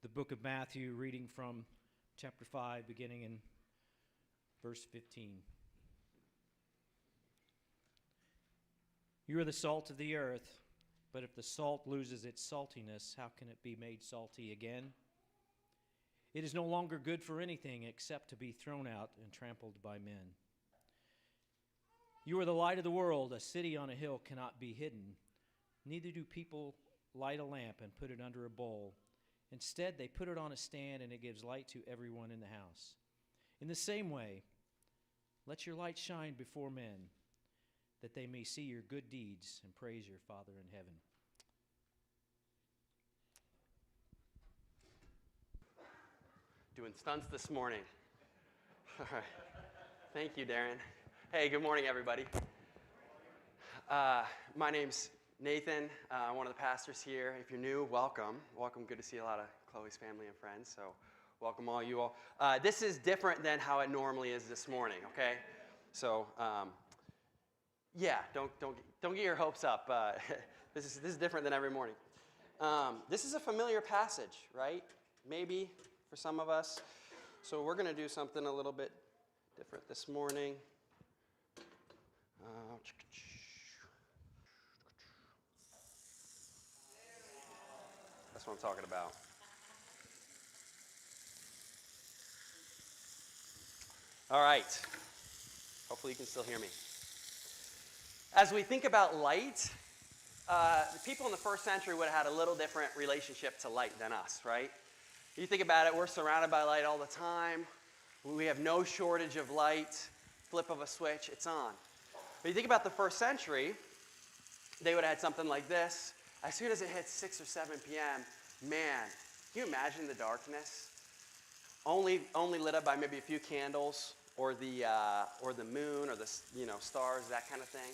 the book of Matthew, reading from chapter 5, beginning in verse 15. You are the salt of the earth, but if the salt loses its saltiness, how can it be made salty again? It is no longer good for anything except to be thrown out and trampled by men. You are the light of the world. A city on a hill cannot be hidden. Neither do people light a lamp and put it under a bowl. Instead, they put it on a stand, and it gives light to everyone in the house. In the same way, let your light shine before men, that they may see your good deeds and praise your Father in heaven. Doing stunts this morning. All right. Thank you, Darren. Hey, good morning, everybody. My name's Nathan. I'm one of the pastors here. If you're new, welcome. Welcome. Good to see a lot of Chloe's family and friends. So welcome all you all. This is different than how it normally is this morning, okay? So, yeah, don't get your hopes up. This is different than every morning. This is a familiar passage, right? Maybe for some of us. So we're going to do something a little bit different this morning. That's what I'm talking about. All right. Hopefully you can still hear me. As we think about light, the people in the first century would have had a little different relationship to light than us, right? You think about it, we're surrounded by light all the time. We have no shortage of light. Flip of a switch, it's on. But you think about the first century, they would have had something like this. As soon as it hits 6 or 7 p.m., man, can you imagine the darkness? Only lit up by maybe a few candles, or the moon, or the stars, that kind of thing.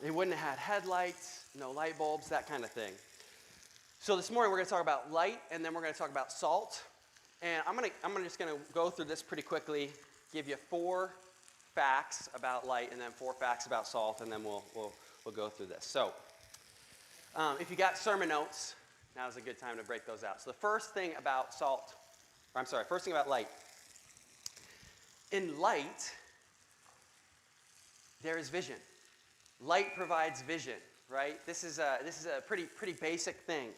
They wouldn't have had headlights, no light bulbs, that kind of thing. So this morning we're going to talk about light, and then we're going to talk about salt. And I'm just going to go through this pretty quickly, give you 4 facts about light, and then 4 facts about salt, and then we'll go through this. So, if you got sermon notes, now is a good time to break those out. So the first thing about first thing about light. In light, there is vision. Light provides vision, right? This is a pretty basic thing.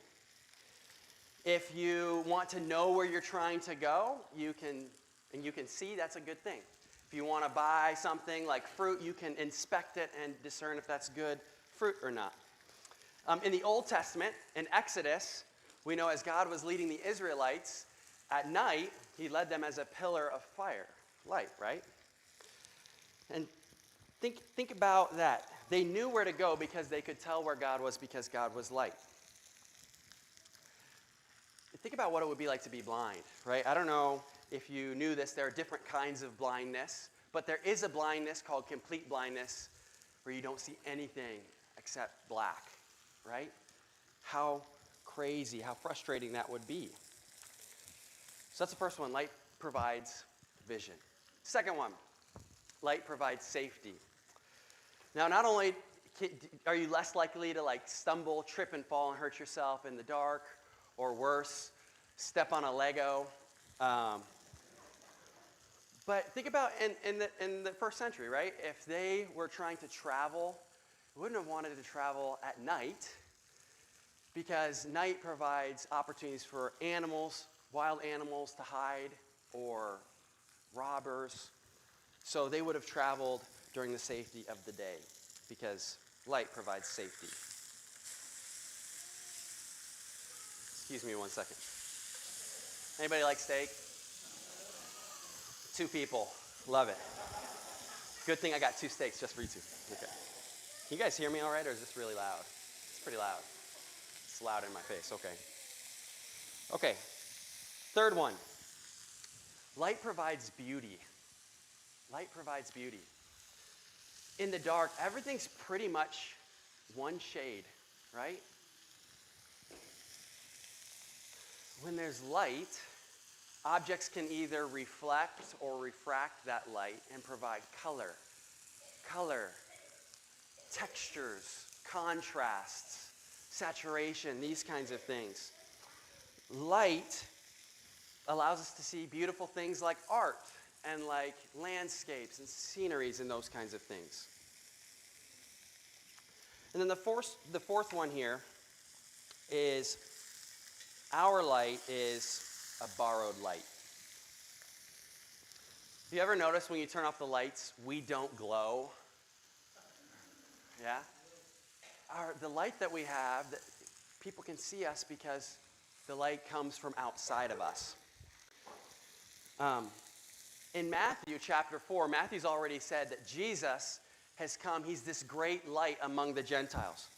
If you want to know where you're trying to go, you can see, that's a good thing. If you want to buy something like fruit, you can inspect it and discern if that's good fruit or not. In the Old Testament, in Exodus, we know as God was leading the Israelites, at night, he led them as a pillar of fire, light, right? And think about that. They knew where to go because they could tell where God was because God was light. Think about what it would be like to be blind, right? I don't know if you knew this. There are different kinds of blindness, but there is a blindness called complete blindness where you don't see anything except black, right? How crazy, how frustrating that would be. So that's the first one. Light provides vision. Second one, light provides safety. Now, not only are you less likely to stumble, trip, and fall and hurt yourself in the dark, or worse, step on a Lego. But think about in the first century, right? If they were trying to travel, they wouldn't have wanted to travel at night because night provides opportunities for animals, wild animals to hide, or robbers. So they would have traveled during the safety of the day because light provides safety. Excuse me 1 second. Anybody like steak? 2 people. Love it. Good thing I got 2 steaks just for you two. Okay. Can you guys hear me all right, or is this really loud? It's pretty loud. It's loud in my face. Okay. Third one. Light provides beauty. Light provides beauty. In the dark, everything's pretty much one shade, right? When there's light, objects can either reflect or refract that light and provide color, textures, contrasts. saturation, these kinds of things. Light allows us to see beautiful things like art and like landscapes and sceneries and those kinds of things. And then the fourth one here is our light is a borrowed light. You ever notice when you turn off the lights, we don't glow? Yeah? The light that we have, that people can see us because the light comes from outside of us. In Matthew chapter 4, Matthew's already said that Jesus has come. He's this great light among the Gentiles.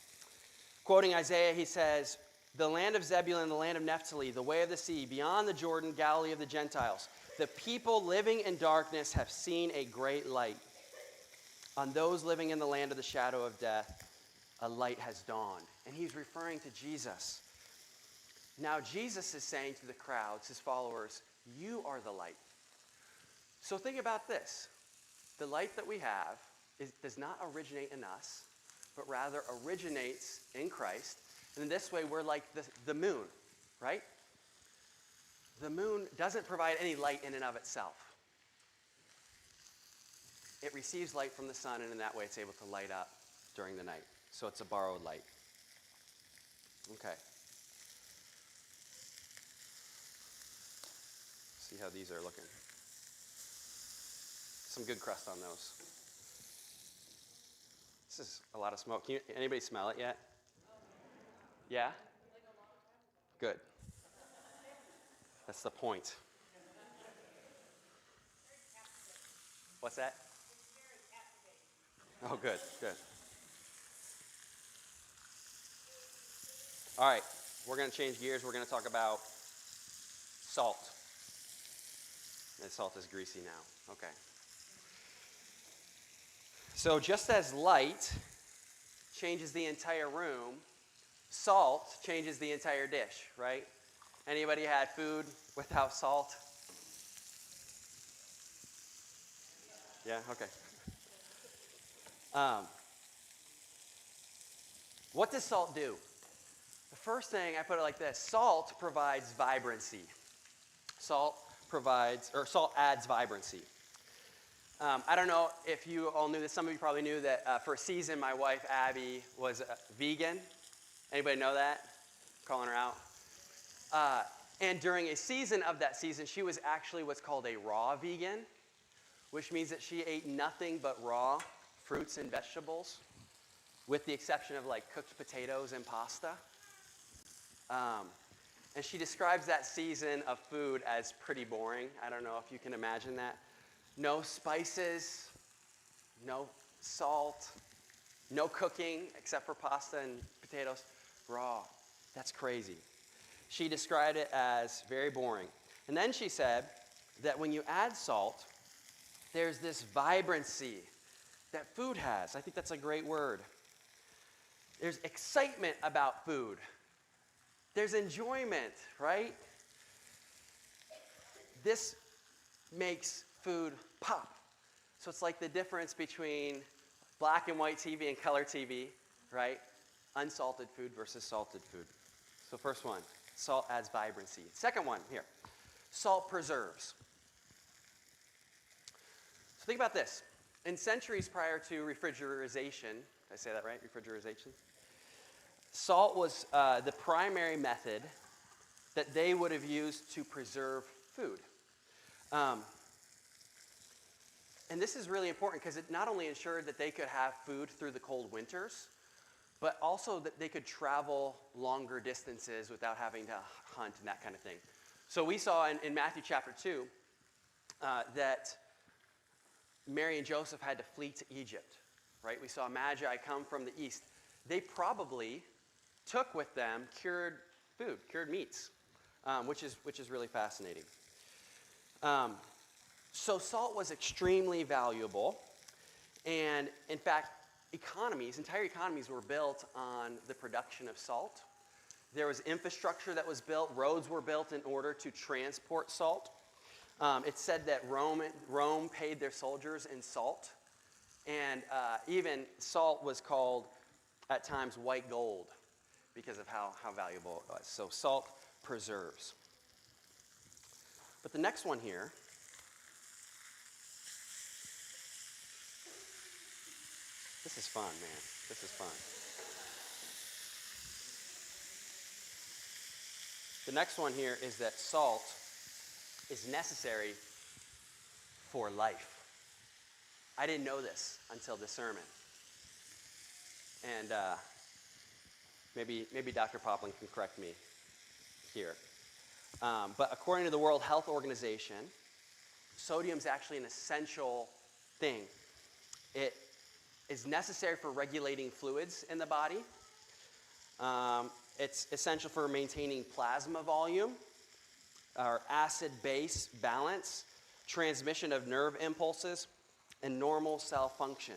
Quoting Isaiah, he says, "The land of Zebulun, the land of Naphtali, the way of the sea, beyond the Jordan, Galilee of the Gentiles. The people living in darkness have seen a great light. On those living in the land of the shadow of death, a light has dawned." And he's referring to Jesus. Now Jesus is saying to the crowds, his followers, you are the light. So think about this. The light that we have does not originate in us, but rather originates in Christ. And in this way, we're like the moon, right? The moon doesn't provide any light in and of itself. It receives light from the sun, and in that way it's able to light up during the night. So it's a borrowed light. Okay. See how these are looking. Some good crust on those. This is a lot of smoke. Anybody smell it yet? Yeah? Good. That's the point. What's that? Oh, good, good. All right, we're going to change gears. We're going to talk about salt. And salt is greasy now. Okay. So just as light changes the entire room, salt changes the entire dish, right? Anybody had food without salt? Yeah, okay. What does salt do? The first thing, I put it like this: salt provides vibrancy. Salt adds vibrancy. I don't know if you all knew this. Some of you probably knew that for a season, my wife, Abby, was vegan. Anybody know that? Calling her out. And during a season of that season, she was actually what's called a raw vegan, which means that she ate nothing but raw fruits and vegetables, with the exception of like cooked potatoes and pasta. And she describes that season of food as pretty boring. I don't know if you can imagine that. No spices, no salt, no cooking except for pasta and potatoes. Raw. That's crazy. She described it as very boring. And then she said that when you add salt, there's this vibrancy that food has. I think that's a great word. There's excitement about food. There's enjoyment, right? This makes food pop. So it's like the difference between black and white TV and color TV, right? Unsalted food versus salted food. So first one, salt adds vibrancy. Second one, here, salt preserves. So think about this. In centuries prior to refrigeration, did I say that right, refrigeration? Salt was the primary method that they would have used to preserve food. And this is really important because it not only ensured that they could have food through the cold winters, but also that they could travel longer distances without having to hunt and that kind of thing. So we saw in Matthew chapter 2 that Mary and Joseph had to flee to Egypt, right? We saw Magi come from the east. They probably took with them cured food, cured meats, which is really fascinating. So salt was extremely valuable, and in fact, entire economies were built on the production of salt. There was infrastructure that was built, roads were built in order to transport salt. It's said that Rome paid their soldiers in salt, and even salt was called at times white gold, because of how valuable it was. So salt preserves. But the next one here, this is fun, man. This is fun. The next one here is that salt is necessary for life. I didn't know this until this sermon. And maybe Dr. Poplin can correct me here. But according to the World Health Organization, sodium is actually an essential thing. It is necessary for regulating fluids in the body. It's essential for maintaining plasma volume, or acid-base balance, transmission of nerve impulses, and normal cell function.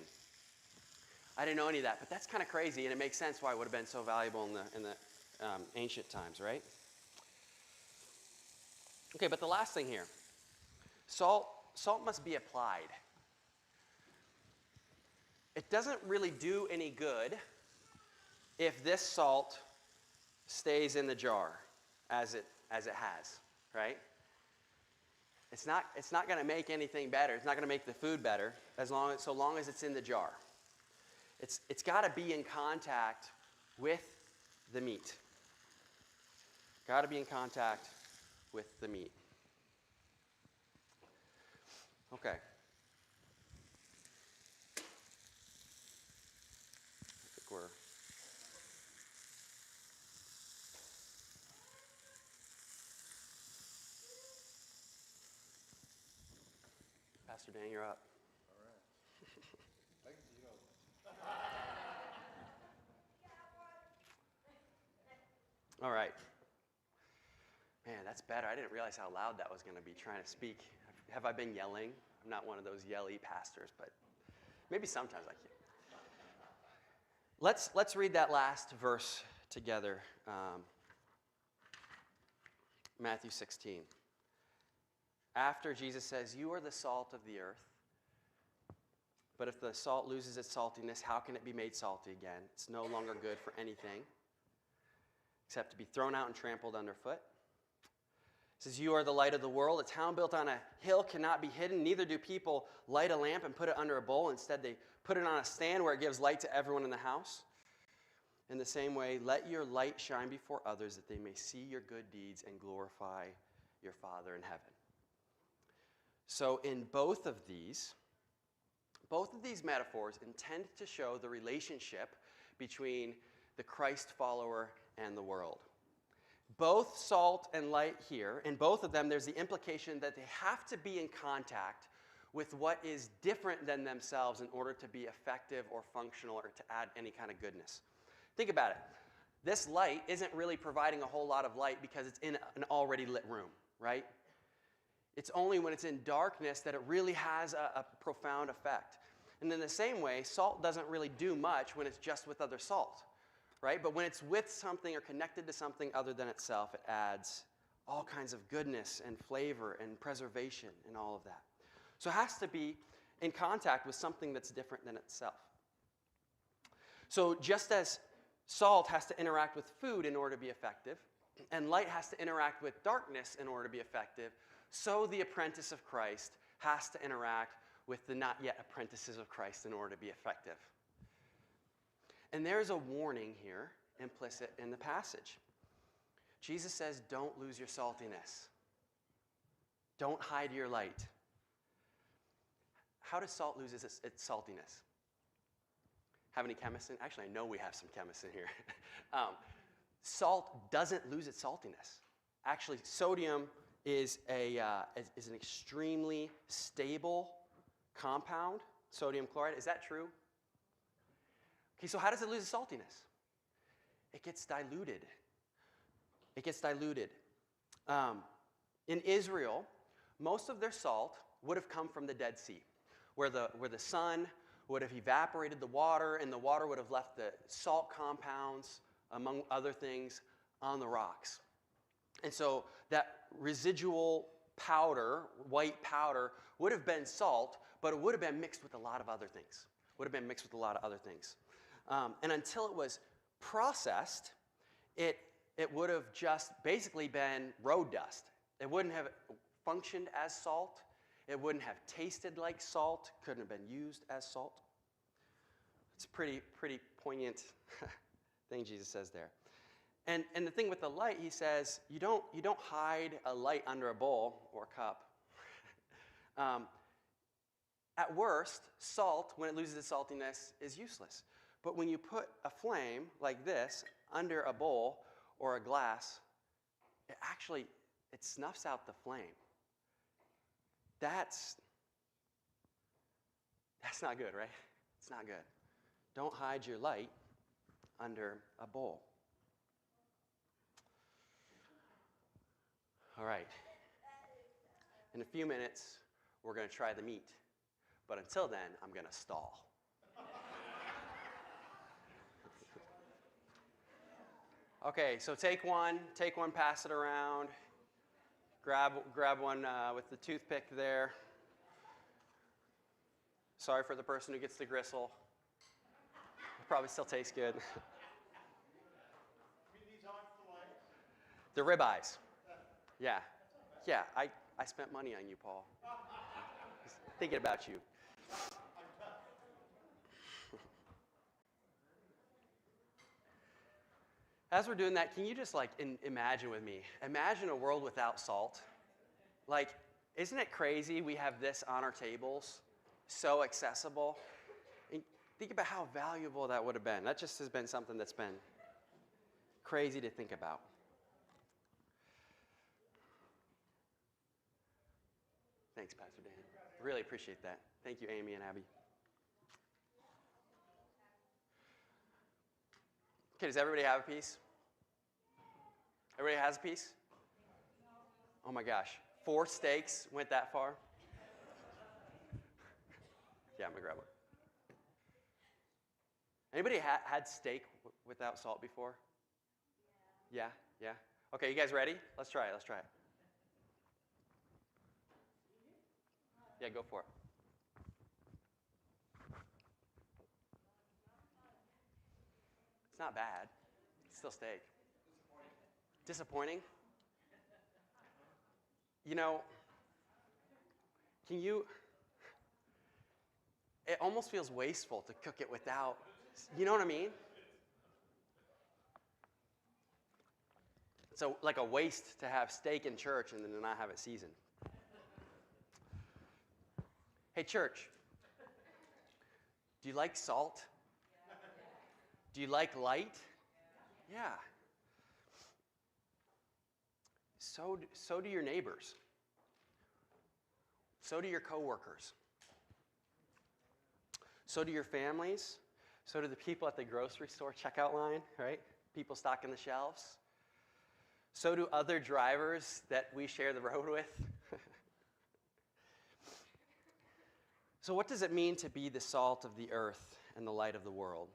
I didn't know any of that, but that's kind of crazy, and it makes sense why it would have been so valuable in the ancient times, right? Okay, but the last thing here, salt must be applied. It doesn't really do any good if this salt stays in the jar as it has, right? It's not going to make anything better. It's not going to make the food better so long as it's in the jar. It's got to be in contact with the meat. Got to be in contact with the meat. Okay. I think we're Pastor Dan, you're up. All right. I can see all this. All right. Man, that's better. I didn't realize how loud that was going to be trying to speak. Have I been yelling? I'm not one of those yelly pastors, but maybe sometimes I can. Let's read that last verse together. Matthew 16. After Jesus says, "You are the salt of the earth. But if the salt loses its saltiness, how can it be made salty again? It's no longer good for anything except to be thrown out and trampled underfoot." It says, "You are the light of the world. A town built on a hill cannot be hidden. Neither do people light a lamp and put it under a bowl. Instead, they put it on a stand where it gives light to everyone in the house. In the same way, let your light shine before others that they may see your good deeds and glorify your Father in heaven." So in both of these metaphors intend to show the relationship between the Christ follower and the world. Both salt and light here, in both of them, there's the implication that they have to be in contact with what is different than themselves in order to be effective or functional or to add any kind of goodness. Think about it. This light isn't really providing a whole lot of light because it's in an already lit room, right? It's only when it's in darkness that it really has a profound effect. And in the same way, salt doesn't really do much when it's just with other salt, right? But when it's with something or connected to something other than itself, it adds all kinds of goodness and flavor and preservation and all of that. So it has to be in contact with something that's different than itself. So just as salt has to interact with food in order to be effective, and light has to interact with darkness in order to be effective, so the apprentice of Christ has to interact with the not yet apprentices of Christ in order to be effective. And there's a warning here implicit in the passage. Jesus says, don't lose your saltiness. Don't hide your light. How does salt lose its saltiness? Have any chemists in? Actually, I know we have some chemists in here. Salt doesn't lose its saltiness. Actually, sodium is an extremely stable compound, sodium chloride. Is that true? Okay, so how does it lose its saltiness? It gets diluted. It gets diluted. In Israel, most of their salt would have come from the Dead Sea, where the sun would have evaporated the water, and the water would have left the salt compounds, among other things, on the rocks. And so that residual powder, white powder, would have been salt, but it would have been mixed with a lot of other things. And until it was processed, it would have just basically been road dust. It wouldn't have functioned as salt. It wouldn't have tasted like salt. Couldn't have been used as salt. It's a pretty poignant thing Jesus says there. And the thing with the light, he says, you don't hide a light under a bowl or a cup. At worst, salt, when it loses its saltiness, is useless. But when you put a flame like this under a bowl or a glass, it snuffs out the flame. That's not good, right? It's not good. Don't hide your light under a bowl. All right. In a few minutes, we're going to try the meat. But until then, I'm going to stall. Okay, so take one, pass it around. Grab one with the toothpick there. Sorry for the person who gets the gristle. It probably still tastes good. The ribeyes. Yeah. Yeah, I spent money on you, Paul. Just thinking about you. As we're doing that, can you just imagine with me? Imagine a world without salt. Isn't it crazy we have this on our tables, so accessible? And think about how valuable that would have been. That just has been something that's been crazy to think about. Thanks, Pastor Dan. Really appreciate that. Thank you, Amy and Abby. Okay, does everybody have a piece? Everybody has a piece? Oh my gosh. 4 steaks went that far? Yeah, I'm going to grab one. Anybody had steak without salt before? Yeah? Yeah? Okay, you guys ready? Let's try it. Yeah, go for it. It's not bad. It's still steak. Disappointing? It almost feels wasteful to cook it without, you know what I mean? It's like a waste to have steak in church and then to not have it seasoned. Hey, church, do you like salt? Do you like light? Yeah. So do your neighbors. So do your coworkers. So do your families. So do the people at the grocery store checkout line, right? People stocking the shelves. So do other drivers that we share the road with. So what does it mean to be the salt of the earth and the light of the world?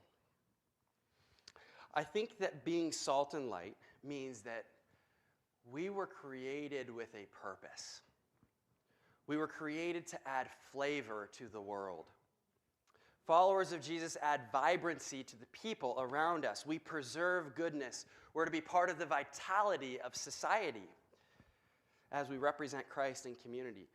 I think that being salt and light means that we were created with a purpose. We were created to add flavor to the world. Followers of Jesus add vibrancy to the people around us. We preserve goodness. We're to be part of the vitality of society as we represent Christ in community.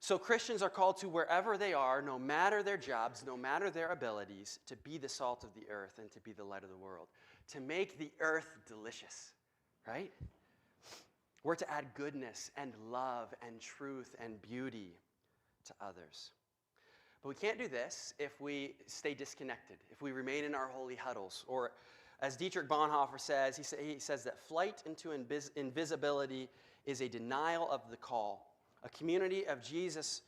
So Christians are called to, wherever they are, no matter their jobs, no matter their abilities, to be the salt of the earth and to be the light of the world, to make the earth delicious, right? We're to add goodness and love and truth and beauty to others. But we can't do this if we stay disconnected, if we remain in our holy huddles. Or as Dietrich Bonhoeffer says, he says that flight into invisibility is a denial of the call. A community of Jesus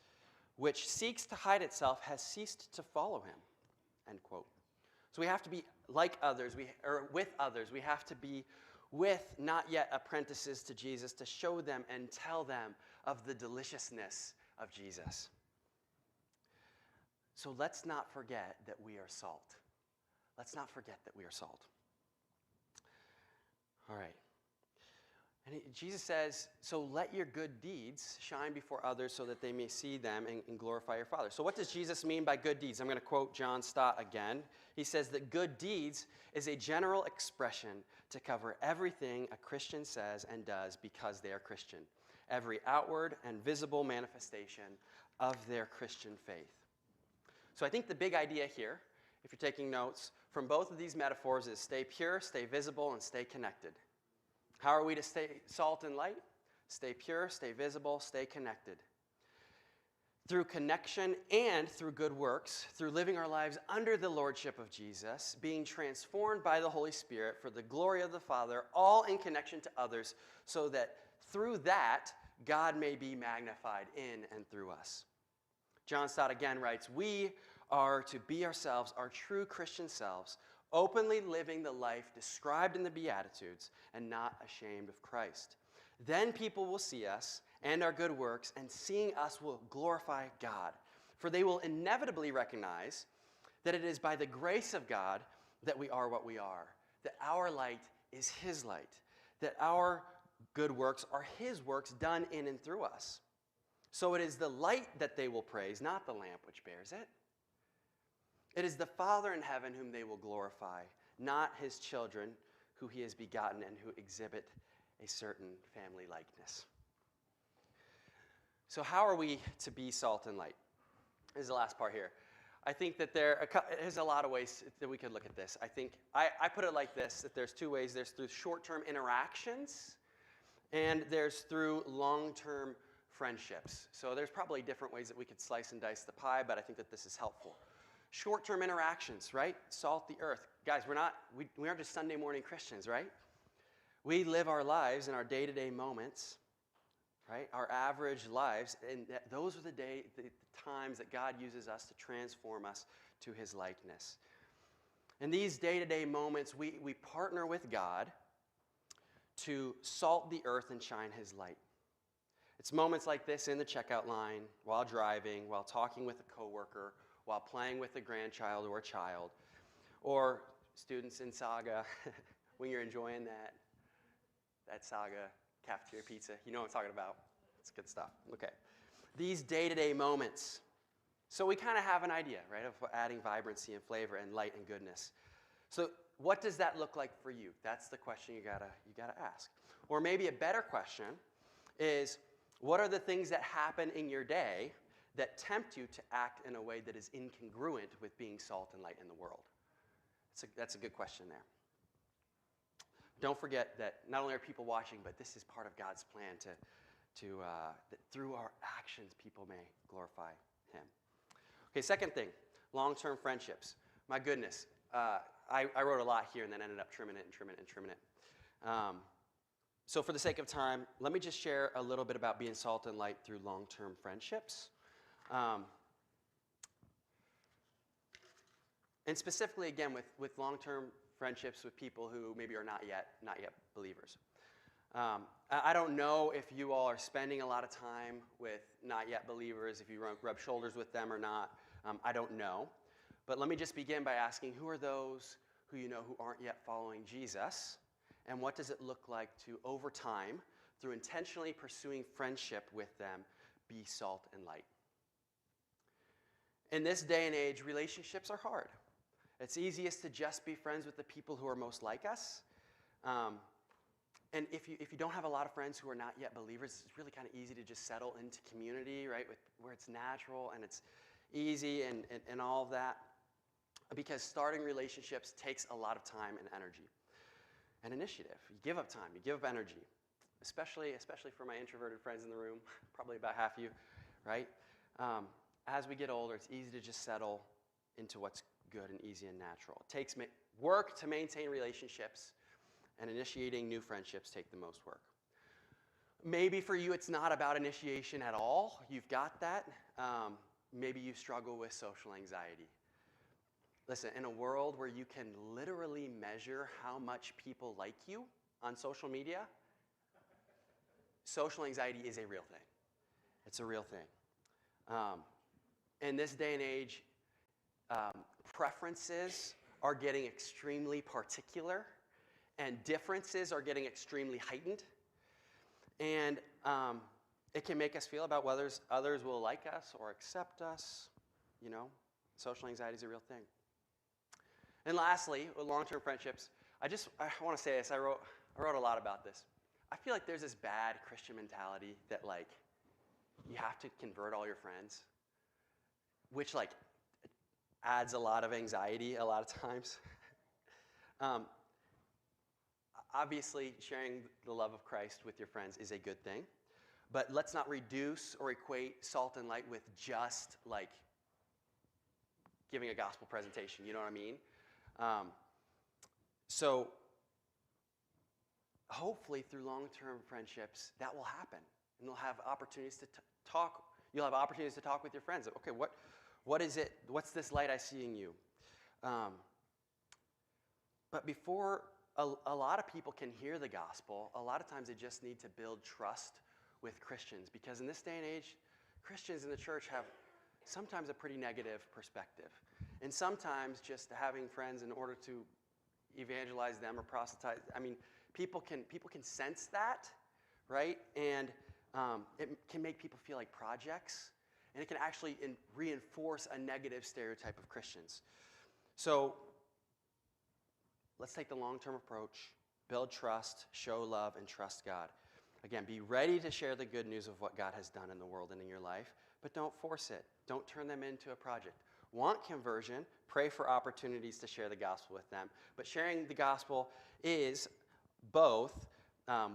which seeks to hide itself has ceased to follow him, end quote. So we have to be like others, or with others. We have to be with not yet apprentices to Jesus to show them and tell them of the deliciousness of Jesus. So let's not forget that we are salt. Let's not forget that we are salt. All right. Jesus says, so let your good deeds shine before others so that they may see them and glorify your Father. So what does Jesus mean by good deeds? I'm going to quote John Stott again. He says that good deeds is a general expression to cover everything a Christian says and does because they are Christian. Every outward and visible manifestation of their Christian faith. So I think the big idea here, if you're taking notes, from both of these metaphors is stay pure, stay visible, and stay connected. How are we to stay salt and light? Stay pure, stay visible, stay connected. Through connection and through good works, through living our lives under the lordship of Jesus, being transformed by the Holy Spirit for the glory of the Father, all in connection to others, so that through that, God may be magnified in and through us. John Stott again writes, we are to be ourselves, our true Christian selves, openly living the life described in the Beatitudes and not ashamed of Christ. Then people will see us and our good works, and seeing us will glorify God. For they will inevitably recognize that it is by the grace of God that we are what we are, that our light is His light, that our good works are His works done in and through us. So it is the light that they will praise, not the lamp which bears it. It is the Father in heaven whom they will glorify, not His children who He has begotten and who exhibit a certain family likeness. So how are we to be salt and light? This is the last part here. I think that there's a lot of ways that we could look at this. I think I put it like this, that there's two ways. There's through short-term interactions, and there's through long-term friendships. So there's probably different ways that we could slice and dice the pie, but I think that this is helpful. Short-term interactions, right? Salt the earth. Guys, we aren't just Sunday morning Christians, right? We live our lives in our day-to-day moments, right? Our average lives, and those are the times that God uses us to transform us to His likeness. In these day-to-day moments, we partner with God to salt the earth and shine His light. It's moments like this in the checkout line, while driving, while talking with a coworker, while playing with a grandchild or a child, or students in Saga, when you're enjoying that Saga cafeteria pizza. You know what I'm talking about. It's good stuff. Okay. These day-to-day moments. So we kind of have an idea, right, of adding vibrancy and flavor and light and goodness. So what does that look like for you? That's the question you gotta ask. Or maybe a better question is, what are the things that happen in your day that tempt you to act in a way that is incongruent with being salt and light in the world? That's a good question there. Don't forget that not only are people watching, but this is part of God's plan that through our actions, people may glorify Him. Okay, second thing, long-term friendships. My goodness, I wrote a lot here and then ended up trimming it. So for the sake of time, let me just share a little bit about being salt and light through long-term friendships. And specifically, again, with long-term friendships with people who maybe are not yet believers. I don't know if you all are spending a lot of time with not yet believers, if you rub shoulders with them or not. I don't know. But let me just begin by asking, who are those who you know who aren't yet following Jesus? And what does it look like to, over time, through intentionally pursuing friendship with them, be salt and light? In this day and age, relationships are hard. It's easiest to just be friends with the people who are most like us. And if you don't have a lot of friends who are not yet believers, it's really kind of easy to just settle into community, right, where it's natural and it's easy and all of that. Because starting relationships takes a lot of time and energy and initiative. You give up time, you give up energy, especially for my introverted friends in the room, probably about half of you, right? As we get older, it's easy to just settle into what's good and easy and natural. It takes work to maintain relationships, and initiating new friendships take the most work. Maybe for you it's not about initiation at all. You've got that. Maybe you struggle with social anxiety. Listen, in a world where you can literally measure how much people like you on social media, social anxiety is a real thing. It's a real thing. In this day and age, preferences are getting extremely particular, and differences are getting extremely heightened. And it can make us feel about whether others will like us or accept us. You know, social anxiety is a real thing. And lastly, with long-term friendships, I want to say this. I wrote a lot about this. I feel like there's this bad Christian mentality that, like, you have to convert all your friends, which, like, adds a lot of anxiety a lot of times. Obviously, sharing the love of Christ with your friends is a good thing, but let's not reduce or equate salt and light with just, like, giving a gospel presentation. You know what I mean? So hopefully through long-term friendships, that will happen. And you'll have opportunities to talk. You'll have opportunities to talk with your friends. Okay, what is it? What's this light I see in you? But before a lot of people can hear the gospel, a lot of times they just need to build trust with Christians. Because in this day and age, Christians in the church have sometimes a pretty negative perspective. And sometimes just having friends in order to evangelize them or proselytize, I mean, people can sense that, right? And it can make people feel like projects, and it can actually reinforce a negative stereotype of Christians. So let's take the long-term approach, build trust, show love, and trust God. Again, be ready to share the good news of what God has done in the world and in your life, but don't force it. Don't turn them into a project. Want conversion, pray for opportunities to share the gospel with them. But sharing the gospel is both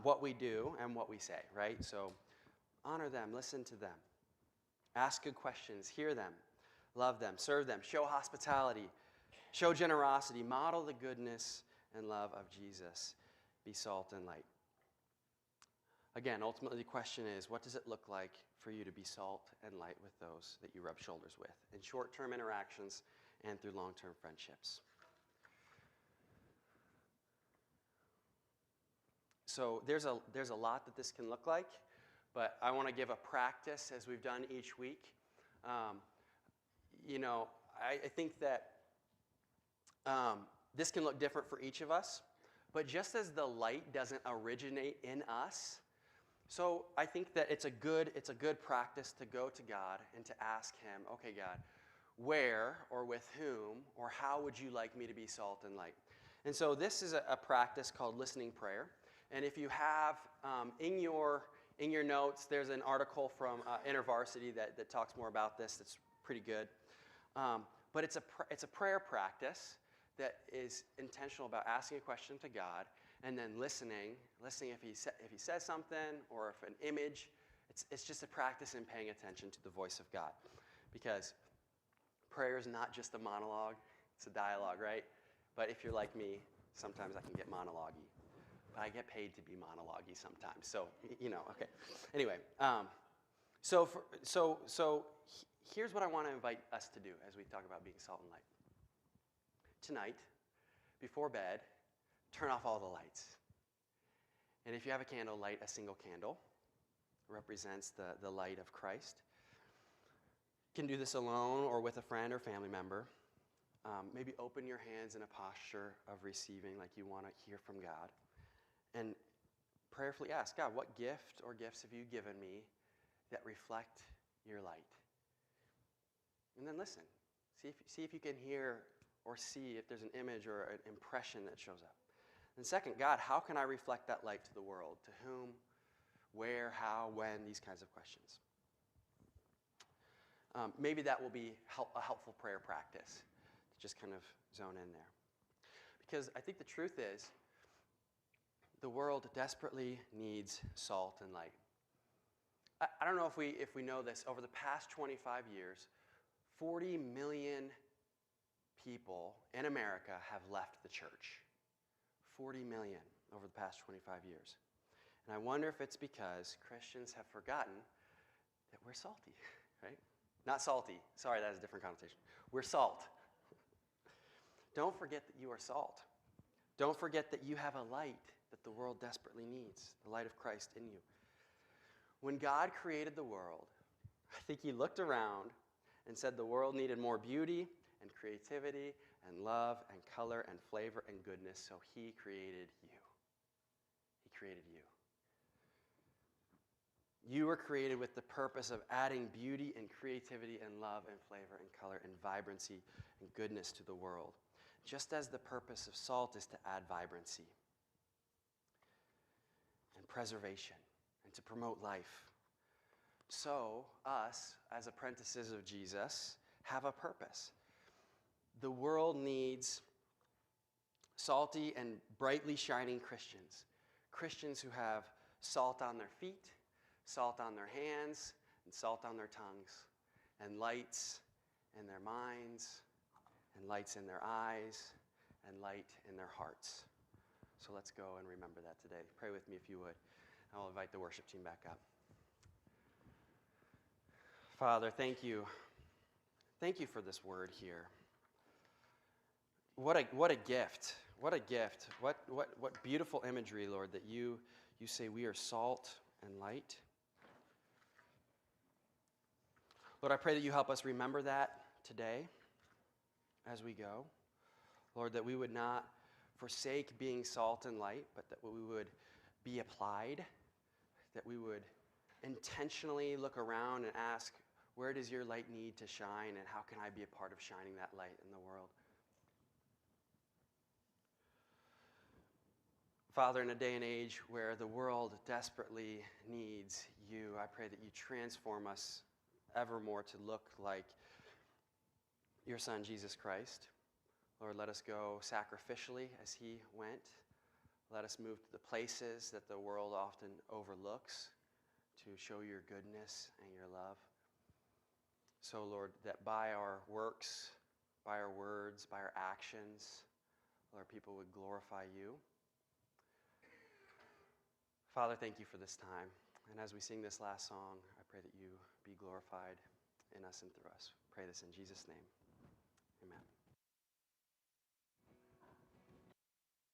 what we do and what we say, right? So honor them, listen to them, ask good questions, hear them, love them, serve them, show hospitality, show generosity, model the goodness and love of Jesus. Be salt and light. Again, ultimately the question is, what does it look like for you to be salt and light with those that you rub shoulders with in short-term interactions and through long-term friendships? So there's a lot that this can look like, but I want to give a practice as we've done each week. You know, I think that this can look different for each of us, but just as the light doesn't originate in us, so I think that it's a good practice to go to God and to ask him, okay, God, where or with whom or how would you like me to be salt and light? And so this is a practice called listening prayer. And if you have in your notes, there's an article from InterVarsity that talks more about this. That's pretty good. But it's a prayer practice that is intentional about asking a question to God and then listening if he says something or if an image. It's just a practice in paying attention to the voice of God, because prayer is not just a monologue; it's a dialogue, right? But if you're like me, sometimes I can get monologue-y. But I get paid to be monologue-y sometimes, so you know. Okay. Anyway, so here's what I want to invite us to do as we talk about being salt and light. Tonight, before bed, turn off all the lights. And if you have a candle, light a single candle. It represents the light of Christ. You can do this alone or with a friend or family member. Maybe open your hands in a posture of receiving, like you want to hear from God. And prayerfully ask, God, what gift or gifts have you given me that reflect your light? And then listen. See if you can hear or see if there's an image or an impression that shows up. And second, God, how can I reflect that light to the world? To whom, where, how, when, these kinds of questions. Maybe that will be a helpful prayer practice to just kind of zone in there. Because I think the truth is, the world desperately needs salt and light. I don't know if we know this. Over the past 25 years, 40 million people in America have left the church. 40 million over the past 25 years. And I wonder if it's because Christians have forgotten that we're salty, right? Not salty. Sorry, that has a different connotation. We're salt. Don't forget that you are salt. Don't forget that you have a light that the world desperately needs, the light of Christ in you. When God created the world, I think he looked around and said the world needed more beauty and creativity and love and color and flavor and goodness, so he created you. He created you. You were created with the purpose of adding beauty and creativity and love and flavor and color and vibrancy and goodness to the world, just as the purpose of salt is to add vibrancy and preservation and to promote life. So, us, as apprentices of Jesus, have a purpose. The world needs salty and brightly shining Christians. Christians who have salt on their feet, salt on their hands, and salt on their tongues, and lights in their minds, and lights in their eyes, and light in their hearts. So let's go and remember that today. Pray with me if you would. I'll invite the worship team back up. Father, thank you. Thank you for this word here. What a gift. What a gift. What beautiful imagery, Lord, that you say we are salt and light. Lord, I pray that you help us remember that today as we go. Lord, that we would not forsake being salt and light, but that we would be applied, that we would intentionally look around and ask, where does your light need to shine, and how can I be a part of shining that light in the world? Father, in a day and age where the world desperately needs you, I pray that you transform us evermore to look like your Son, Jesus Christ. Lord, let us go sacrificially as he went. Let us move to the places that the world often overlooks to show your goodness and your love. So, Lord, that by our works, by our words, by our actions, Lord, people would glorify you. Father, thank you for this time. And as we sing this last song, I pray that you be glorified in us and through us. Pray this in Jesus' name. Amen.